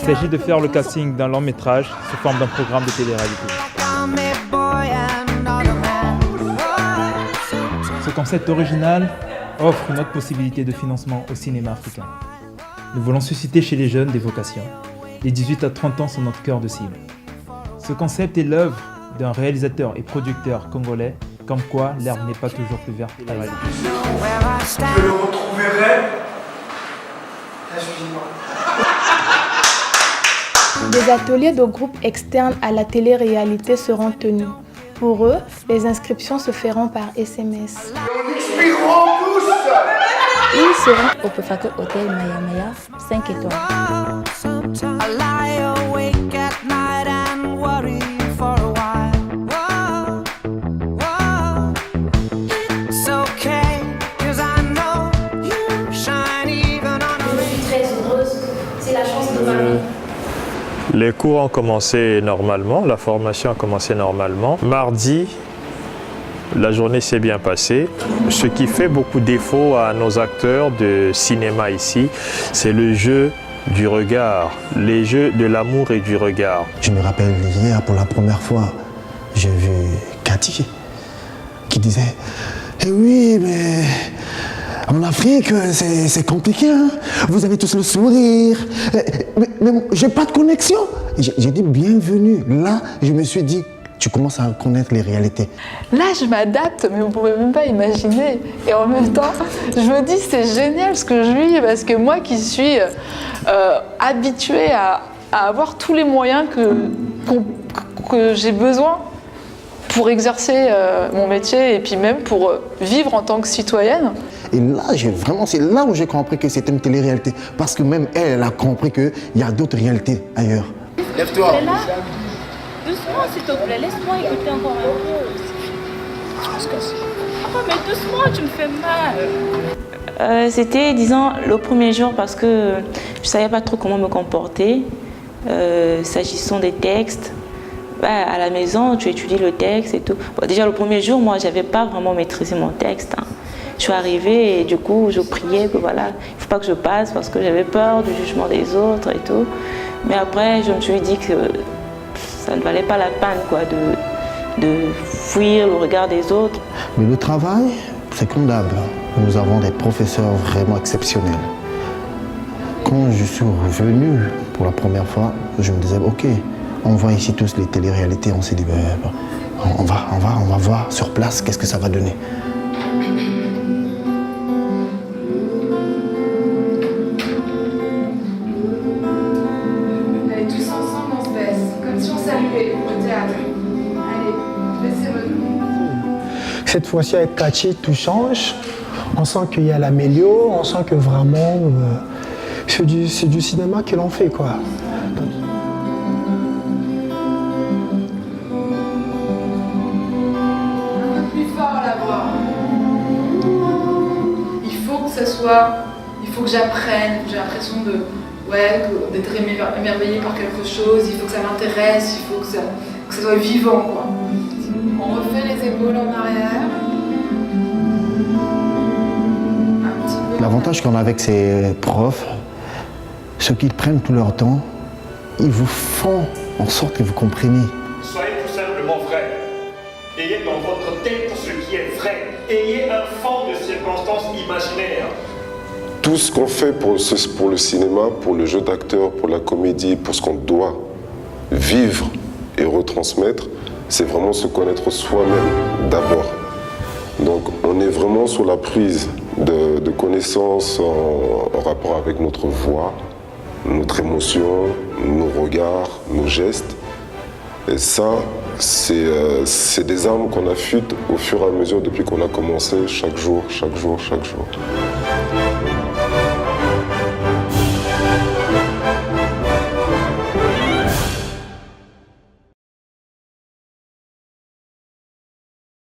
s'agit de faire le casting d'un long métrage sous forme d'un programme de télé-réalité. Ce concept original offre une autre possibilité de financement au cinéma africain. Nous voulons susciter chez les jeunes des vocations. Les 18 à 30 ans sont notre cœur de cible. Ce concept est l'œuvre d'un réalisateur et producteur congolais, comme quoi l'herbe n'est pas toujours plus verte à la réalité. Je le retrouverai. Des ateliers de groupes externes à la télé-réalité seront tenus. Pour eux, les inscriptions se feront par SMS. Nous expirerons tous. Ils seront au Pefake Hotel Maya Maya, 5 étoiles. Les cours ont commencé normalement, la formation a commencé normalement. Mardi, la journée s'est bien passée. Ce qui fait beaucoup défaut à nos acteurs de cinéma ici, c'est le jeu du regard, les jeux de l'amour et du regard. Je me rappelle hier, pour la première fois, j'ai vu Cathy qui disait « Eh oui, mais en Afrique, c'est compliqué, hein? Vous avez tous le sourire, mais j'ai pas de connexion. » J'ai dit « Bienvenue ». Là, je me suis dit « Tu commences à connaître les réalités ». Là, je m'adapte, mais vous ne pouvez même pas imaginer. Et en même temps, je me dis c'est génial ce que je vis, parce que moi qui suis habituée à avoir tous les moyens que j'ai besoin pour exercer mon métier et puis même pour vivre en tant que citoyenne. Et là, c'est là où j'ai compris que c'était une télé-réalité. Parce que même elle a compris qu'il y a d'autres réalités ailleurs. Lève-toi. Doucement, s'il te plaît, laisse-moi écouter encore un peu. Je vais se casser. Oh, mais doucement, tu me fais mal. C'était, disons, le premier jour parce que je ne savais pas trop comment me comporter. S'agissant des textes, à la maison, tu étudies le texte et tout. Bon, déjà, le premier jour, moi, je n'avais pas vraiment maîtrisé mon texte. Je suis arrivée et du coup, je priais que voilà, il ne faut pas que je passe parce que j'avais peur du jugement des autres et tout. Mais après, je me suis dit que ça ne valait pas la peine quoi, de fuir le regard des autres. Mais le travail, c'est comme d'hab. Nous avons des professeurs vraiment exceptionnels. Quand je suis revenu pour la première fois, je me disais, ok, on voit ici tous les télé-réalités, on s'est dit, on va voir sur place qu'est-ce que ça va donner. Allez, tous ensemble, on se baisse, comme si on saluait au théâtre. Allez, laissez-moi. Cette fois-ci, avec Cathy, tout change. On sent qu'il y a la mélio, on sent que vraiment, c'est du cinéma que l'on fait, quoi. Il faut que j'apprenne, j'ai l'impression d'être émerveillée par quelque chose, il faut que ça m'intéresse, il faut que ça soit vivant, quoi. On refait les épaules en arrière. L'avantage qu'on a avec ces profs, ceux qui prennent tout leur temps, ils vous font en sorte que vous compreniez. Soyez tout simplement vrai. Ayez dans votre tête ce qui est vrai. Ayez un fond de circonstances imaginaires. Tout ce qu'on fait pour le cinéma, pour le jeu d'acteur, pour la comédie, pour ce qu'on doit vivre et retransmettre, c'est vraiment se connaître soi-même d'abord. Donc on est vraiment sur la prise de connaissances en rapport avec notre voix, notre émotion, nos regards, nos gestes. Et ça, c'est des armes qu'on affûte au fur et à mesure depuis qu'on a commencé chaque jour, chaque jour, chaque jour.